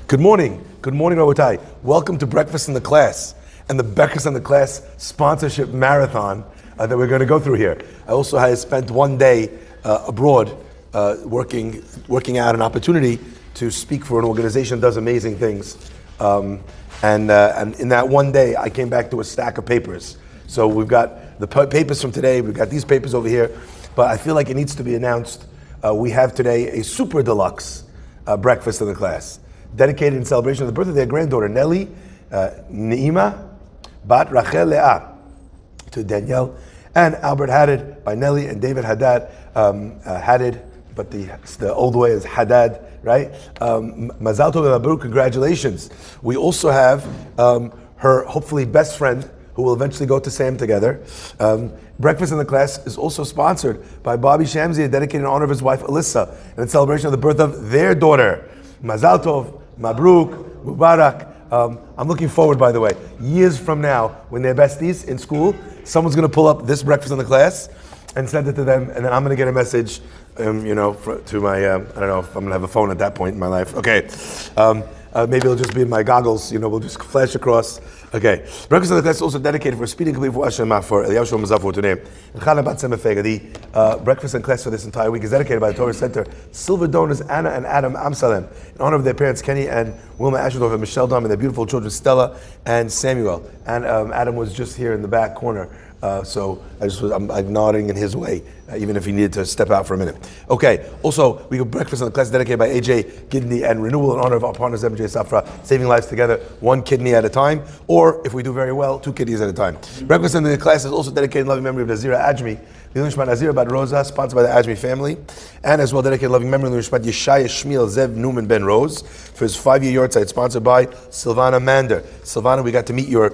Good morning, Rabotai. Welcome to Breakfast in the Class and the Breakfast in the Class sponsorship marathon that we're going to go through here. I also had spent one day abroad working out an opportunity to speak for an organization that does amazing things. And in that one day, I came back to a stack of papers. So we've got the papers from today, we've got these papers over here, but I feel like it needs to be announced. We have today a super deluxe breakfast in the class, dedicated in celebration of the birth of their granddaughter, Nelly Neima Bat Rachel Leah, to Danielle and Albert Haddad, by Nelly and David Haddad, Haddad, but the old way is Haddad, right? Mazal tov and Mabruk, congratulations. We also have her hopefully best friend, who will eventually go to Sam together. Breakfast in the Class is also sponsored by Bobby Shamsi, dedicated in honor of his wife Alyssa, and in celebration of the birth of their daughter. Mazal tov, Mabruk, Mubarak. I'm looking forward, by the way, years from now, when they're besties in school, someone's going to pull up this Breakfast in the Class and send it to them, and then I'm going to get a message, to my, I don't know if I'm going to have a phone at that point in my life. Okay. Maybe it'll just be in my goggles, we'll just flash across. Okay. Breakfast in the Class is also dedicated for speeding complete for Hashem for Eliyahu Mazafur today. The Breakfast in Class for this entire week is dedicated by the Torah Center silver donors Anna and Adam Amsalem in honor of their parents Kenny and Wilma Ashendorf and Michelle Dom and their beautiful children Stella and Samuel. And Adam was just here in the back corner. So I'm nodding in his way, even if he needed to step out for a minute. Okay, also, we have Breakfast in the Class dedicated by AJ Kidney and Renewal in honor of our partners MJ Safra, saving lives together, one kidney at a time, or if we do very well, two kidneys at a time. Breakfast in the Class is also dedicated in loving memory of Nazira Ajmi, Lilun Shmat Nazira Bad Rosa, sponsored by the Ajmi family, and as well dedicated in loving memory of Lilun Shmat Yeshaya Shmiel Zev Newman Ben Rose for his 5-year yahrzeit, sponsored by Silvana Mander. Silvana, we got to meet your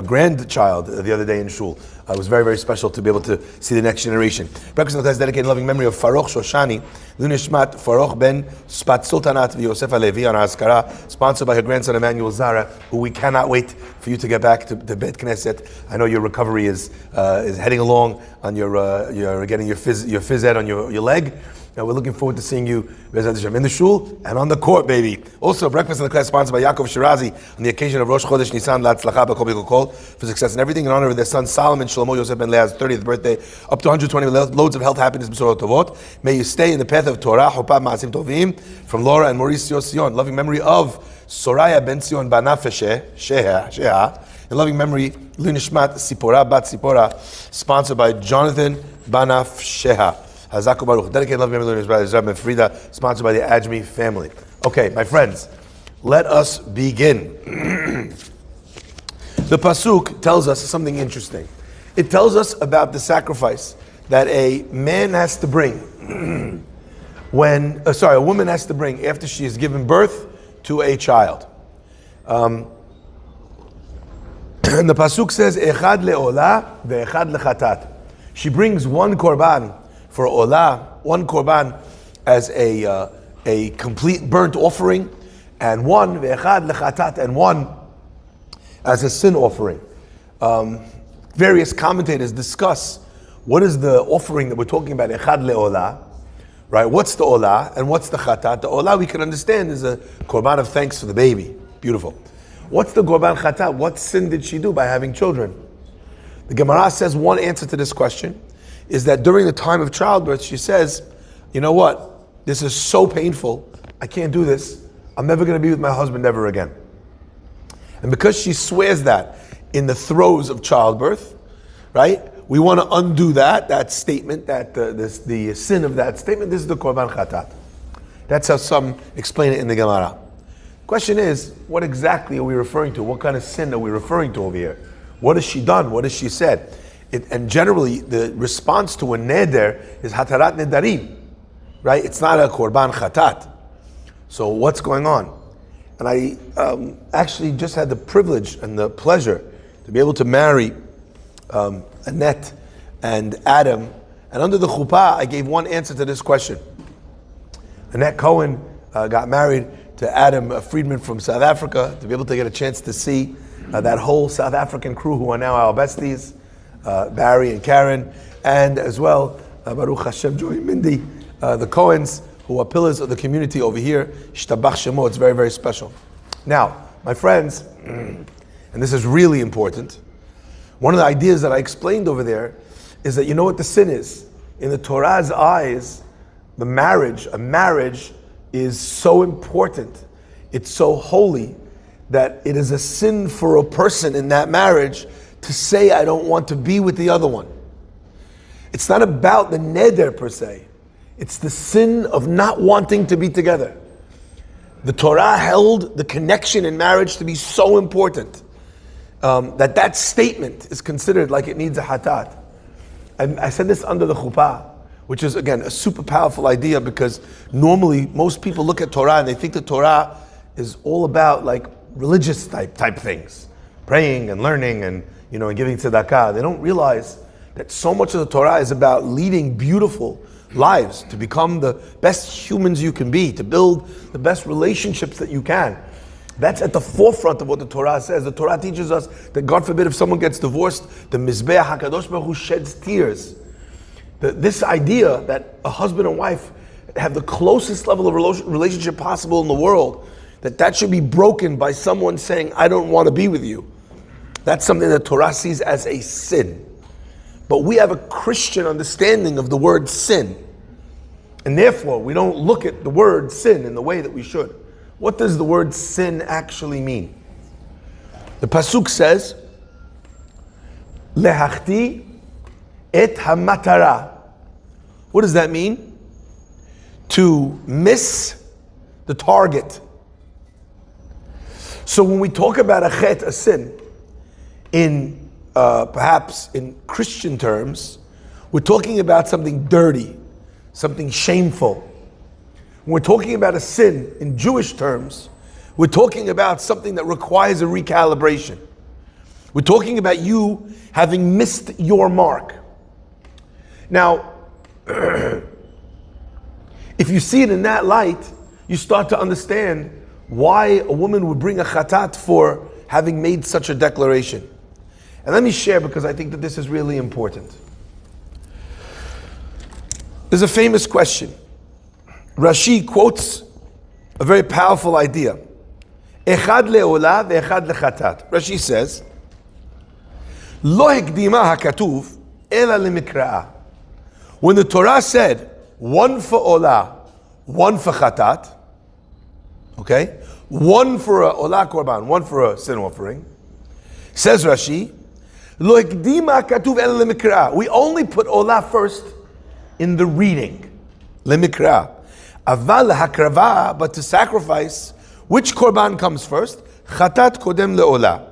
grandchild the other day in shul. It was very, very special to be able to see the next generation. Breakfast in the Class dedicated in loving memory of Faroch Shoshani, Lunishmat Faroch Ben Spat Sultanat Yosef Alevi on Haskara, sponsored by her grandson Emmanuel Zara, who we cannot wait for you to get back to Bet Knesset. I know your recovery is heading along on you're getting your phys ed on your leg. Now we're looking forward to seeing you in the shul and on the court, baby. Also, Breakfast in the Class sponsored by Yaakov Shirazi on the occasion of Rosh Chodesh Nisan Latzlacha B'Kol B'Kol Kol for success and everything in honor of their son Solomon Shlomo Yosef Ben Leah's 30th birthday, up to 120 loads of health, happiness, b'sorot tovot. May you stay in the path of Torah, Hopab Ma'asim Tovim, from Laura and Mauricio Sion. Loving memory of Soraya Ben Sion Banaf Sheha. In loving memory, Lunishmat Sipora Bat Sipora, sponsored by Jonathan Banaf Sheha. Chazak Baruch, dedicated love memory of Rabbi Frida, sponsored by the Ajmi family. Okay, my friends, let us begin. The pasuk tells us something interesting. It tells us about the sacrifice that a man has to bring a woman has to bring after she has given birth to a child. And the pasuk says, "Echad le'olah ve'echad lechatat." She brings one korban for olah, one korban as a complete burnt offering, and one ve'echad lechatat, and one as a sin offering. Various commentators discuss what is the offering that we're talking about, echad le'olah, right? What's the olah and what's the chatat? The olah we can understand is a korban of thanks for the baby. Beautiful. What's the korban chatat? What sin did she do by having children? The Gemara says one answer to this question is that during the time of childbirth, she says, you know what? This is so painful. I can't do this. I'm never going to be with my husband ever again. And because she swears that in the throes of childbirth, right? We want to undo that statement, the sin of that statement. This is the korban chatat. That's how some explain it in the Gemara. Question is, what exactly are we referring to? What kind of sin are we referring to over here? What has she done? What has she said? And generally, the response to a neder is hatarat nedarim, right? It's not a korban chatat. So what's going on? And I actually just had the privilege and the pleasure to be able to marry Annette and Adam. And under the chuppah, I gave one answer to this question. Annette Cohen got married to Adam Friedman from South Africa, to be able to get a chance to see that whole South African crew who are now our besties. Barry and Karen, and as well, Baruch Hashem, Joy and Mindy, the Cohens, who are pillars of the community over here. Shtabach Shemo, it's very, very special. Now, my friends, and this is really important, one of the ideas that I explained over there is that you know what the sin is? In the Torah's eyes, a marriage is so important, it's so holy, that it is a sin for a person in that marriage to say, I don't want to be with the other one. It's not about the neder per se. It's the sin of not wanting to be together. The Torah held the connection in marriage to be so important that statement is considered like it needs a hatat. I said this under the chuppah, which is again a super powerful idea, because normally most people look at Torah and they think the Torah is all about like religious type things, praying and learning and and giving tzedakah. They don't realize that so much of the Torah is about leading beautiful lives, to become the best humans you can be, to build the best relationships that you can. That's at the forefront of what the Torah says. The Torah teaches us that, God forbid, if someone gets divorced, the Mizbeach HaKadosh Baruch Hu sheds tears. This idea that a husband and wife have the closest level of relationship possible in the world, that should be broken by someone saying, I don't want to be with you. That's something that Torah sees as a sin. But we have a Christian understanding of the word sin. And therefore, we don't look at the word sin in the way that we should. What does the word sin actually mean? The pasuk says, Lehachti et hamatara. What does that mean? To miss the target. So when we talk about a chet, a sin, in perhaps in Christian terms, we're talking about something dirty, something shameful. When we're talking about a sin in Jewish terms, we're talking about something that requires a recalibration. We're talking about you having missed your mark. Now, if you see it in that light, you start to understand why a woman would bring a chatat for having made such a declaration. And let me share, because I think that this is really important. There's a famous question. Rashi quotes a very powerful idea. Echad le'olah ve'echad lechatat. Rashi says, Lo hekdima hakatuv ela lemikraa. When the Torah said, one for olah, one for chatat, okay? One for a olah korban, one for a sin offering. Says Rashi, Lo hekdima hakatuv ela lemikraa. We only put olah first in the reading. Lemikraa. Aval hakrava, but to sacrifice, which korban comes first? Chatat kodem leolah.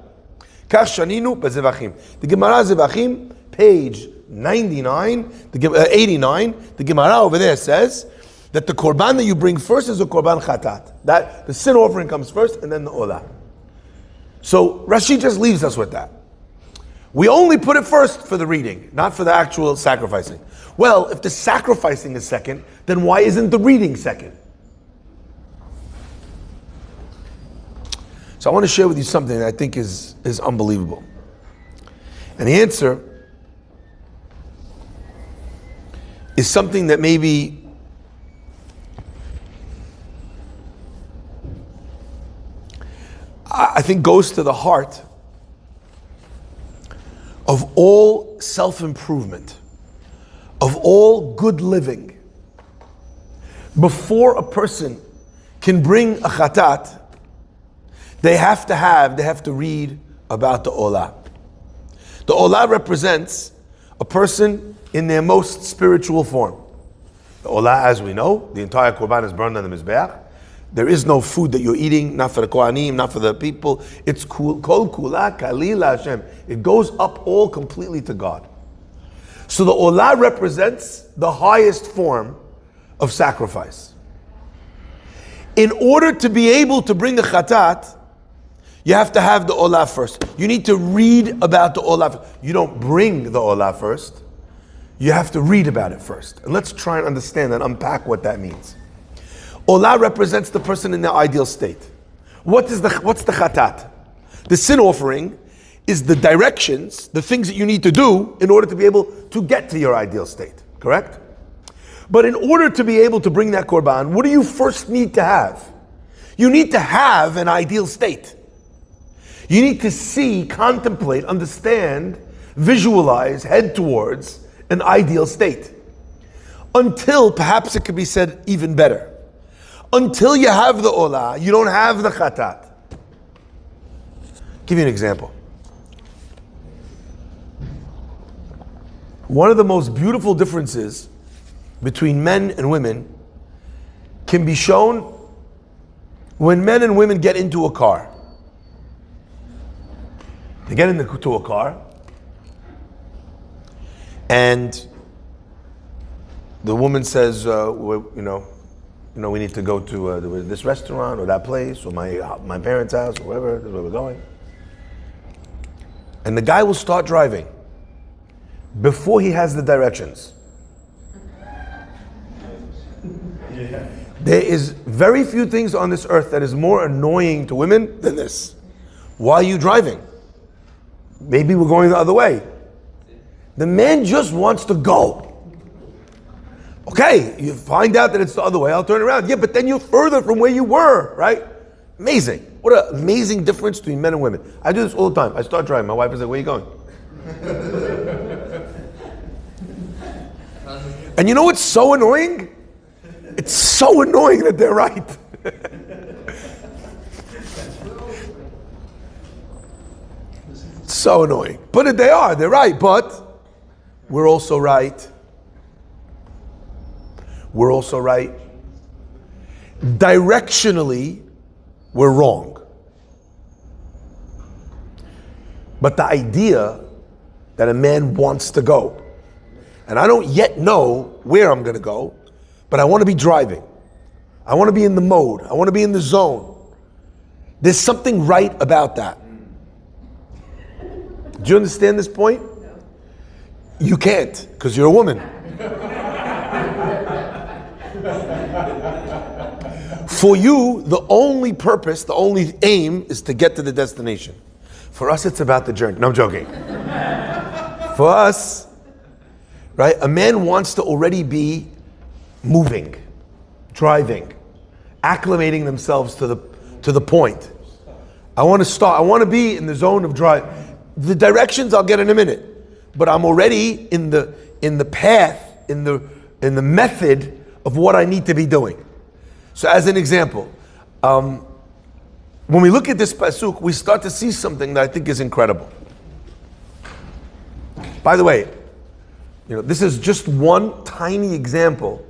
Kach shaninu b'zevachim. The Gemara Zevachim, page 89, 89. The Gemara over there says that the korban that you bring first is a korban chatat. That the sin offering comes first, and then the olah. So Rashi just leaves us with that. We only put it first for the reading, not for the actual sacrificing. Well, if the sacrificing is second, then why isn't the reading second? So I want to share with you something that I think is unbelievable. And the answer is something that maybe I think goes to the heart of all self-improvement, of all good living. Before a person can bring a chatat, they have to read about the olah. The olah represents a person in their most spiritual form. The olah, as we know, the entire korban is burned on the mizbeach. There is no food that you're eating, not for the kohanim, not for the people. It's kol kula kalila Hashem. It goes up all completely to God. So the olah represents the highest form of sacrifice. In order to be able to bring the chatat, you have to have the olah first. You need to read about the olah. You don't bring the olah first. You have to read about it first. And let's try and understand and unpack what that means. Olah represents the person in their ideal state. What's the chatat? The sin offering is the directions, the things that you need to do in order to be able to get to your ideal state. Correct? But in order to be able to bring that korban, what do you first need to have? You need to have an ideal state. You need to see, contemplate, understand, visualize, head towards an ideal state. Until, perhaps it could be said even better, until you have the olah, you don't have the chatat. Give you an example. One of the most beautiful differences between men and women can be shown when men and women get into a car. They get into a car, and the woman says, we need to go to this restaurant or that place or my parents' house or wherever. This is where we're going. And the guy will start driving before he has the directions. Yeah. There is very few things on this earth that is more annoying to women than this. Why are you driving? Maybe we're going the other way. The man just wants to go. Okay, you find out that it's the other way, I'll turn around. Yeah, but then you're further from where you were, right? Amazing. What an amazing difference between men and women. I do this all the time. I start driving. My wife is like, where are you going? And you know what's so annoying? It's so annoying that they're right. So annoying. But they're right, but we're also right. We're also right. Directionally, we're wrong. But the idea that a man wants to go, and I don't yet know where I'm going to go, but I want to be driving. I want to be in the mode. I want to be in the zone. There's something right about that. Do you understand this point? You can't, because you're a woman. For you, the only purpose, the only aim is to get to the destination. For us, it's about the journey. No, I'm joking. For us, right, a man wants to already be moving, driving, acclimating themselves to the point. I want to be in the zone of drive. The directions I'll get in a minute, but I'm already in the path, in the method of what I need to be doing. So as an example, when we look at this pasuk, we start to see something that I think is incredible. By the way, this is just one tiny example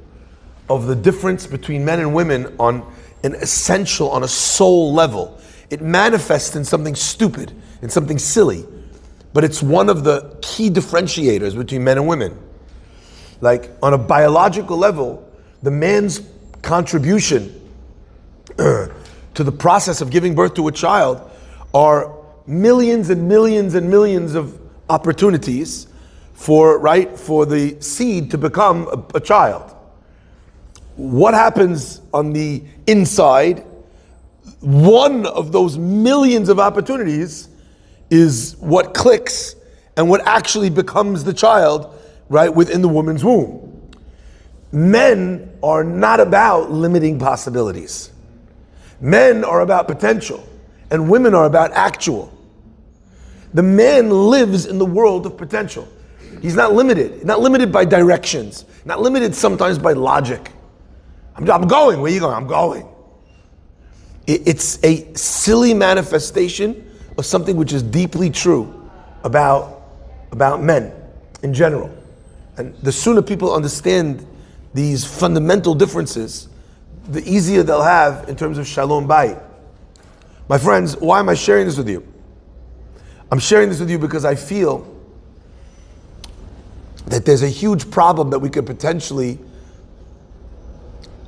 of the difference between men and women on an essential, on a soul level. It manifests in something stupid, in something silly, but it's one of the key differentiators between men and women. Like on a biological level, the man's contribution to the process of giving birth to a child are millions and millions and millions of opportunities for the seed to become a child. What happens on the inside, one of those millions of opportunities is what clicks and what actually becomes the child, right, within the woman's womb. Men are not about limiting possibilities. Men are about potential, and women are about actual. The man lives in the world of potential. He's not limited by directions, not limited sometimes by logic. I'm going, where are you going? I'm going. It's a silly manifestation of something which is deeply true about men in general. And the sooner people understand these fundamental differences, the easier they'll have in terms of shalom bayit. My friends, why am I sharing this with you? I'm sharing this with you because I feel that there's a huge problem that we could potentially,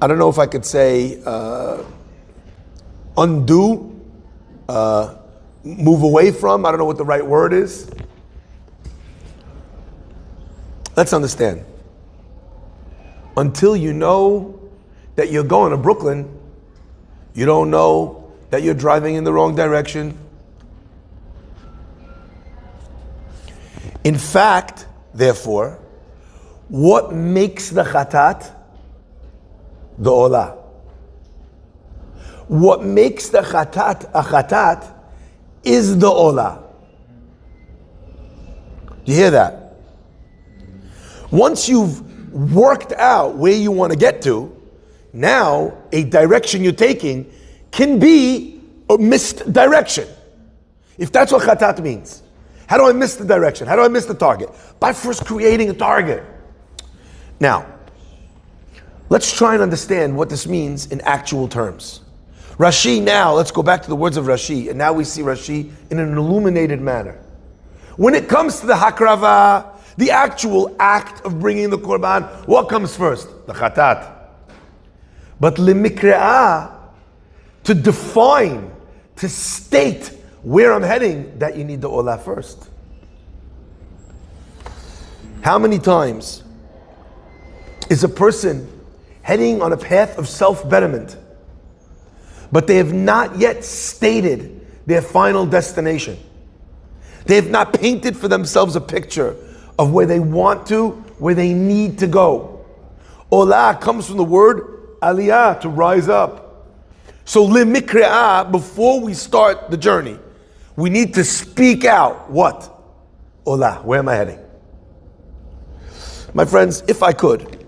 I don't know if I could say undo, move away from. I don't know what the right word is. Let's understand. Until you know that you're going to Brooklyn, you don't know that you're driving in the wrong direction. In fact, therefore, what makes the chatat The olah. What makes the chatat a chatat is the olah. You hear that? Once you've worked out where you want to get to, now a direction you're taking can be a missed direction. If that's what chatat means. How do I miss the direction? How do I miss the target? By first creating a target. Now, let's try and understand what this means in actual terms. Rashi now, let's go back to the words of Rashi, and now we see Rashi in an illuminated manner. When it comes to the hakrava, the actual act of bringing the korban, what comes first? The chatat. But limikre'ah, to define, to state where I'm heading, that you need the olah first. How many times is a person heading on a path of self-betterment, but they have not yet stated their final destination? They have not painted for themselves a picture of where they want to, where they need to go. Olah comes from the word aliyah, to rise up. So limikre'ah, before we start the journey, we need to speak out what? Olah, where am I heading? My friends, if I could,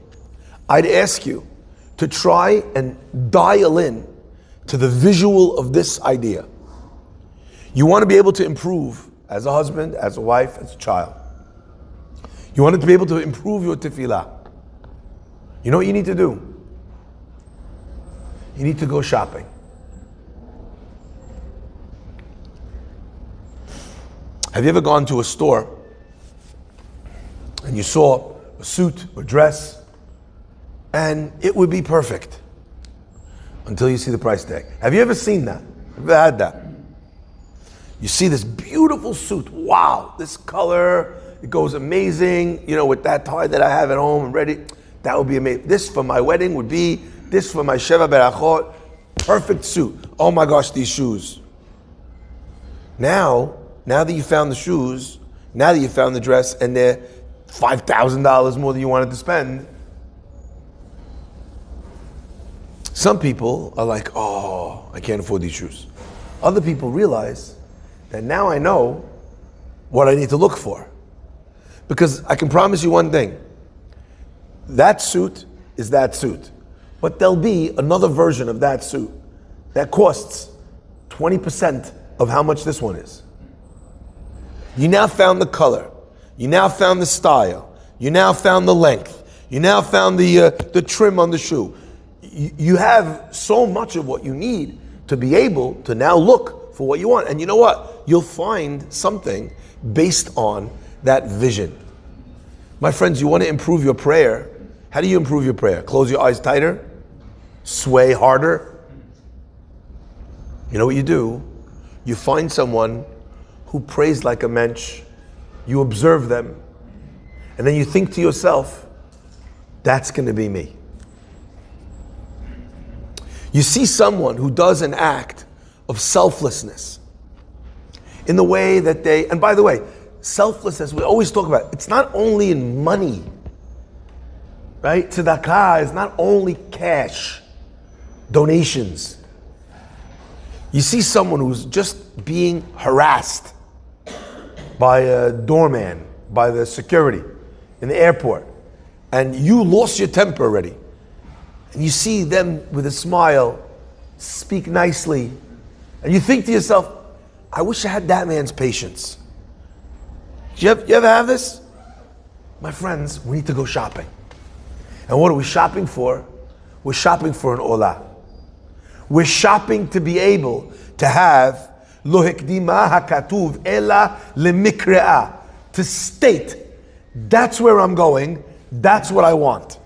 I'd ask you to try and dial in to the visual of this idea. You want to be able to improve as a husband, as a wife, as a child. You want to be able to improve your tefillah. You know what you need to do? You need to go shopping. Have you ever gone to a store and you saw a suit or dress and it would be perfect until you see the price tag? Have you ever seen that? Have you ever had that? You see this beautiful suit. Wow, this color, it goes amazing. You know, with that tie that I have at home and ready, that would be amazing. This for my wedding would be, this for my Sheva Berachot, perfect suit. Oh my gosh, these shoes. Now that you found the shoes, now that you found the dress, and they're $5,000 more than you wanted to spend, some people are like, oh, I can't afford these shoes. Other people realize that now I know what I need to look for. Because I can promise you one thing. That suit is that suit. But there'll be another version of that suit that costs 20% of how much this one is. You now found the color. You now found the style. You now found the length. You now found the trim on the shoe. You have so much of what you need to be able to now look for what you want. And you know what? You'll find something based on that vision. My friends, you want to improve your prayer. How do you improve your prayer? Close your eyes tighter? Sway harder? You know what you do? You find someone who prays like a mensch. You observe them. And then you think to yourself, that's going to be me. You see someone who does an act of selflessness in the way that they, and by the way, selflessness, we always talk about, it's not only in money, right? Tzedakah is not only cash, donations. You see someone who's just being harassed by a doorman, by the security in the airport, and you lost your temper already. And you see them with a smile, speak nicely, and you think to yourself, I wish I had that man's patience. You ever have this? My friends, we need to go shopping. And what are we shopping for? We're shopping for an olah. We're shopping to be able to have lo hekdima hakatuv ela lemikre'ah, to state, that's where I'm going, that's what I want.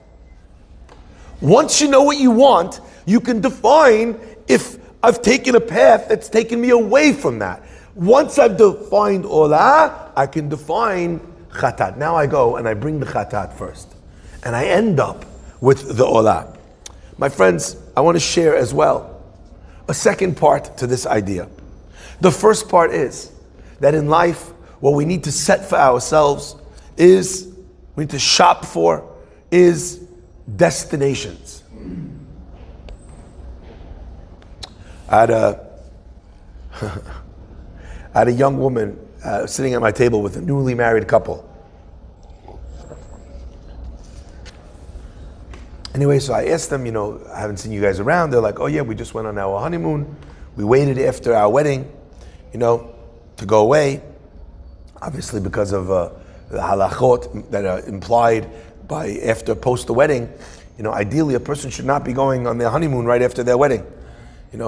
Once you know what you want, you can define if I've taken a path that's taken me away from that. Once I've defined olah, I can define chatat. Now I go and I bring the chatat first. And I end up with the olah. My friends, I want to share as well a second part to this idea. The first part is that in life, what we need to set for ourselves is, we need to shop for, is destinations. I had a, I had a young woman sitting at my table with a newly married couple. Anyway, so I asked them, I haven't seen you guys around. They're like, oh yeah, we just went on our honeymoon. We waited after our wedding, to go away. Obviously because of the halachot that are implied by post the wedding. Ideally a person should not be going on their honeymoon right after their wedding.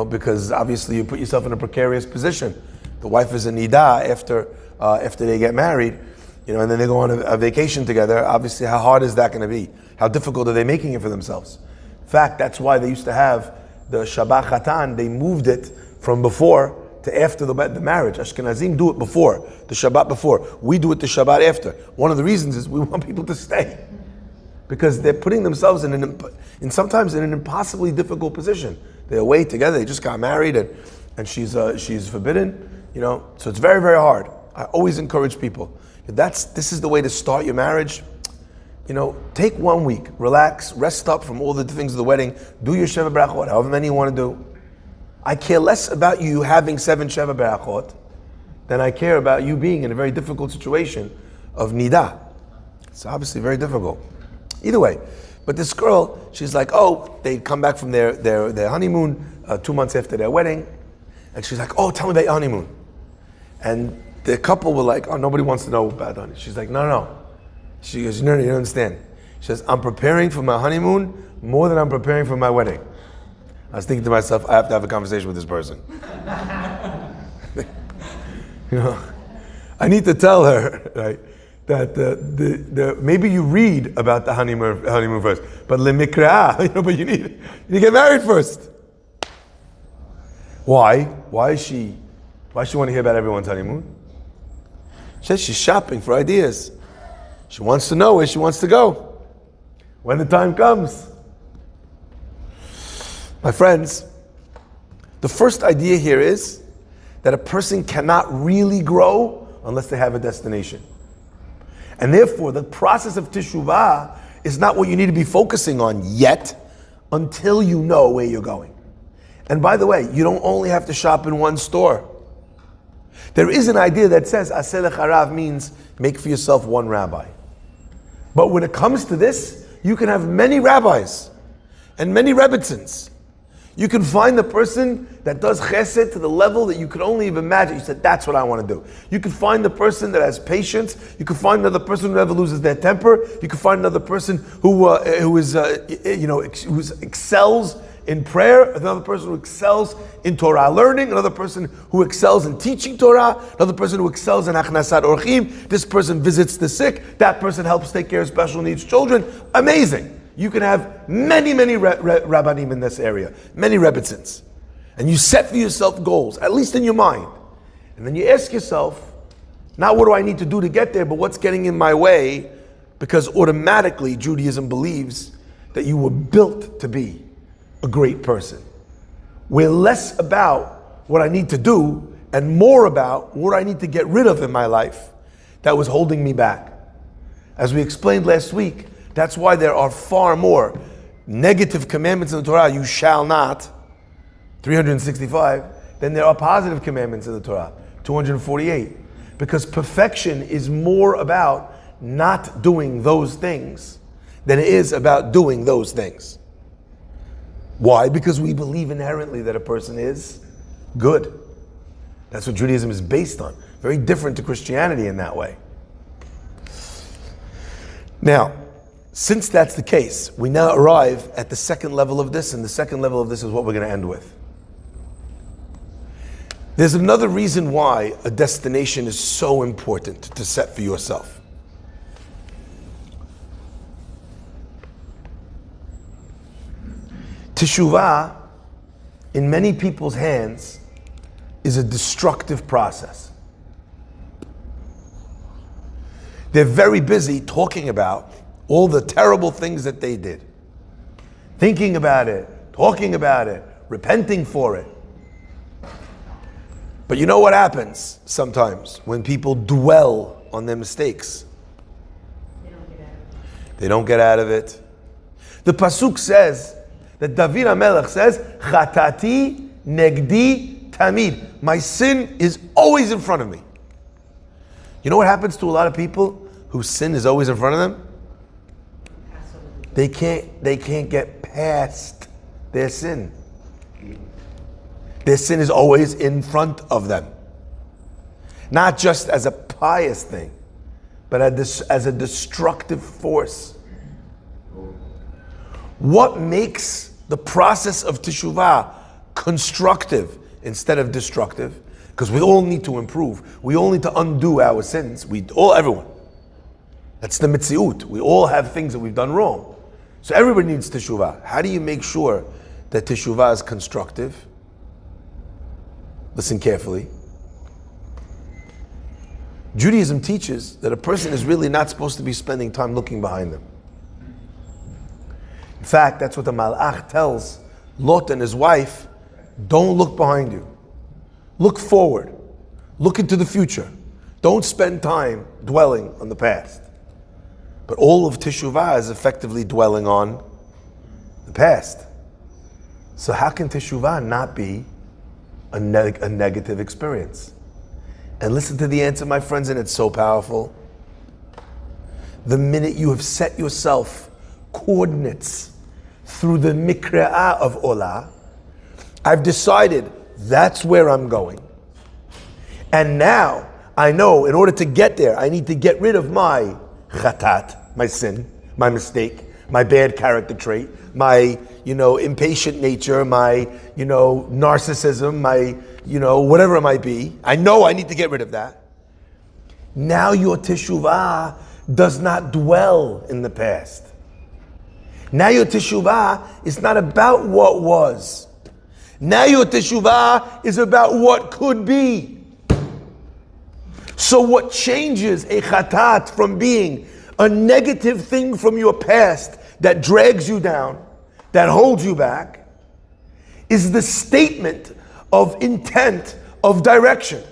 Because obviously you put yourself in a precarious position. The wife is a nida after they get married, and then they go on a vacation together. Obviously, how hard is that going to be? How difficult are they making it for themselves? In fact, that's why they used to have the Shabbat Chatan. They moved it from before to after the marriage. Ashkenazim do it before, the Shabbat before. We do it the Shabbat after. One of the reasons is we want people to stay. Because they're putting themselves sometimes in an impossibly difficult position. They're away together, they just got married, and she's forbidden, so it's very, very hard. I always encourage people, this is the way to start your marriage. Take 1 week, relax, rest up from all the things of the wedding, do your Sheva Berachot, however many you want to do. I care less about you having 7 Sheva Berachot than I care about you being in a very difficult situation of Nida. It's obviously very difficult. Either way, but this girl, she's like, they come back from their honeymoon 2 months after their wedding, and she's like, tell me about your honeymoon. And the couple were like, nobody wants to know about honeymoon. She's like, no. She goes, no, you don't understand. She says, I'm preparing for my honeymoon more than I'm preparing for my wedding. I was thinking to myself, I have to have a conversation with this person. I need to tell her, right, that maybe you read about the honeymoon first, but lemikra, but you need to get married first. Why? Why she want to hear about everyone's honeymoon? She says she's shopping for ideas. She wants to know where she wants to go when the time comes. My friends, the first idea here is that a person cannot really grow unless they have a destination. And therefore, the process of teshuvah is not what you need to be focusing on yet until you know where you're going. And by the way, you don't only have to shop in one store. There is an idea that says, Aseh lecharav means make for yourself one rabbi. But when it comes to this, you can have many rabbis and many rebbitzins. You can find the person that does chesed to the level that you could only even imagine. You said, that's what I want to do. You can find the person that has patience. You can find another person who never loses their temper. You can find another person who excels in prayer, another person who excels in Torah learning, another person who excels in teaching Torah, another person who excels in Achnasat Orchim. This person visits the sick. That person helps take care of special needs children. Amazing. You can have many rabbanim in this area, many rebbitzins. And you set for yourself goals, at least in your mind. And then you ask yourself, not what do I need to do to get there, but what's getting in my way? Because automatically Judaism believes that you were built to be a great person. We're less about what I need to do and more about what I need to get rid of in my life that was holding me back. As we explained last week, that's why there are far more negative commandments in the Torah, you shall not, 365, than there are positive commandments in the Torah, 248. Because perfection is more about not doing those things than it is about doing those things. Why? Because we believe inherently that a person is good. That's what Judaism is based on. Very different to Christianity in that way. Now, since that's the case, we now arrive at the second level of this, and the second level of this is what we're going to end with. There's another reason why a destination is so important to set for yourself. Teshuvah, in many people's hands, is a destructive process. They're very busy talking about all the terrible things that they did. Thinking about it, talking about it, repenting for it. But you know what happens sometimes when people dwell on their mistakes? They don't get out of it. The Pasuk says, that David HaMelech says, Chatati negdi tamid. My sin is always in front of me. You know what happens to a lot of people whose sin is always in front of them? They can't get past their sin. Their sin is always in front of them. Not just as a pious thing, but as a destructive force. What makes the process of teshuvah constructive instead of destructive? Because we all need to improve. We all need to undo our sins. Everyone. That's the mitziut. We all have things that we've done wrong. So everybody needs teshuvah. How do you make sure that teshuvah is constructive? Listen carefully. Judaism teaches that a person is really not supposed to be spending time looking behind them. In fact, that's what the Malach tells Lot and his wife. Don't look behind you. Look forward. Look into the future. Don't spend time dwelling on the past. But all of teshuvah is effectively dwelling on the past. So how can teshuvah not be a negative experience? And listen to the answer, my friends, and it's so powerful. The minute you have set yourself coordinates through the mikra'ah of Olah, I've decided that's where I'm going. And now I know in order to get there, I need to get rid of my chatat, my sin, my mistake, my bad character trait, my, impatient nature, my, narcissism, my, whatever it might be. I know I need to get rid of that. Now your teshuvah does not dwell in the past. Now your teshuvah is not about what was. Now your teshuvah is about what could be. So what changes a chatat from being a negative thing from your past that drags you down, that holds you back, is the statement of intent, of direction.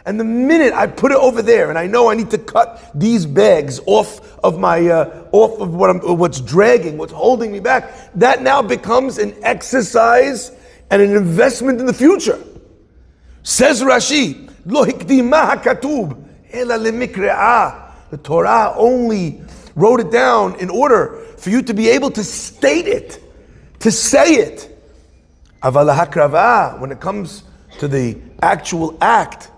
And the minute I put it over there, and I know I need to cut these bags off of what's dragging, what's holding me back, that now becomes an exercise and an investment in the future. Says Rashi, Lo hikdima hakatub ela lemikre'ah. The Torah only wrote it down in order for you to be able to state it, to say it. Aval hakrava, when it comes to the actual act,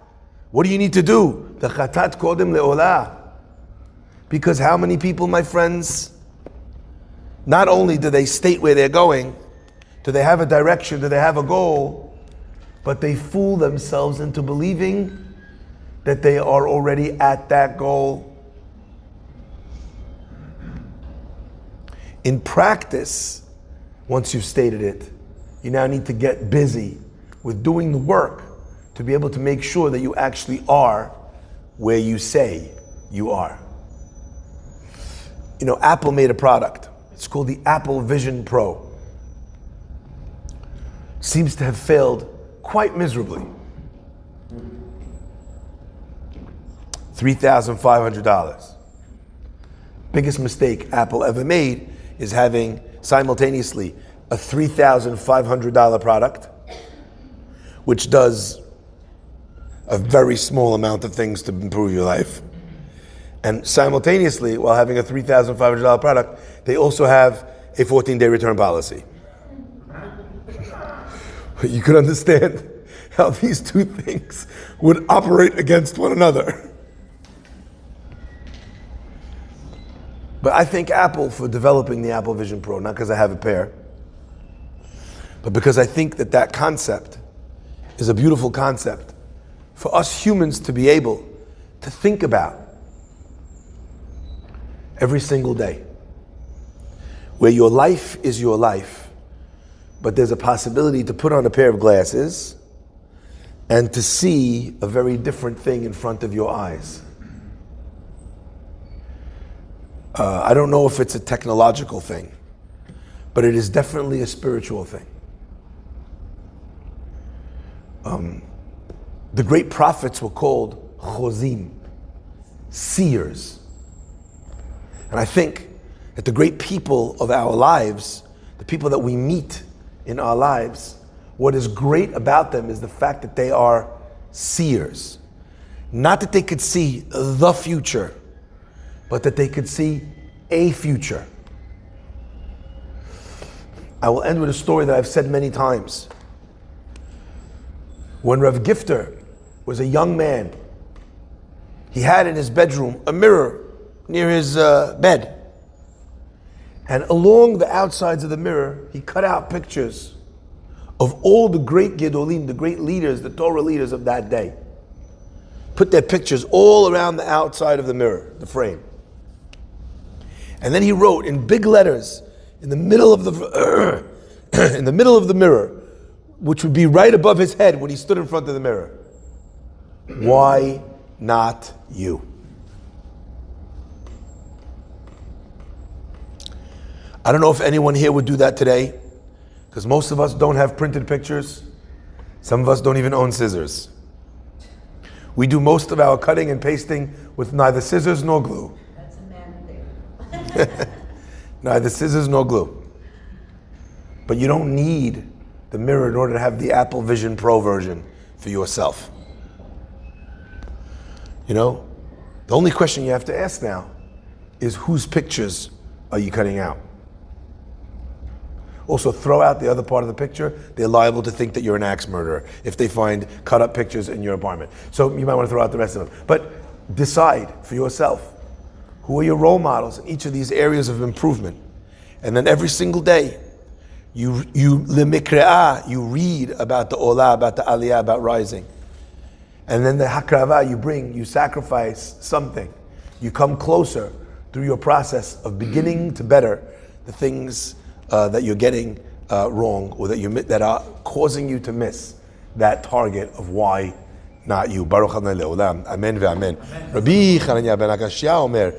what do you need to do? The chatat kodem leolah. Because how many people, my friends, not only do they state where they're going, do they have a direction, do they have a goal, but they fool themselves into believing that they are already at that goal. In practice, once you've stated it, you now need to get busy with doing the work to be able to make sure that you actually are where you say you are. Apple made a product. It's called the Apple Vision Pro. Seems to have failed quite miserably. $3,500. Biggest mistake Apple ever made is having simultaneously a $3,500 product, which does a very small amount of things to improve your life. And simultaneously, while having a $3,500 product, they also have a 14-day return policy. You could understand how these two things would operate against one another. But I thank Apple for developing the Apple Vision Pro, not because I have a pair, but because I think that concept is a beautiful concept for us humans to be able to think about every single day. Where your life is your life, but there's a possibility to put on a pair of glasses and to see a very different thing in front of your eyes. I don't know if it's a technological thing, but it is definitely a spiritual thing. The great prophets were called chozim, seers. And I think that the great people of our lives, the people that we meet in our lives, What is great about them is the fact that they are seers. Not that they could see the future, but that they could see a future. I will end with a story that I've said many times. When Rav Gifter was a young man, he had in his bedroom a mirror near his bed. And along the outsides of the mirror, he cut out pictures of all the great Gedolim, the great leaders, the Torah leaders of that day. Put their pictures all around the outside of the mirror, the frame. And then he wrote in big letters in the middle of the in the middle of the mirror, which would be right above his head when he stood in front of the mirror, "Why not you?" I don't know if anyone here would do that today, because most of us don't have printed pictures. Some of us don't even own scissors. We do most of our cutting and pasting with neither scissors nor glue. That's a man thing. Neither scissors nor glue. But you don't need the mirror in order to have the Apple Vision Pro version for yourself. You know, the only question you have to ask now is, whose pictures are you cutting out? Also, throw out the other part of the picture. They're liable to think that you're an axe murderer if they find cut up pictures in your apartment. So you might want to throw out the rest of them. But decide for yourself, who are your role models in each of these areas of improvement? And then every single day, you read about the olah, about the aliyah, about rising. And then the hakrava you sacrifice something. You come closer through your process of beginning to better the things that you're getting wrong, or that are causing you to miss that target of why not you. Baruch Adonai Le'olam. Amen ve'amen. Rabbi Chananya ben Akashya omer,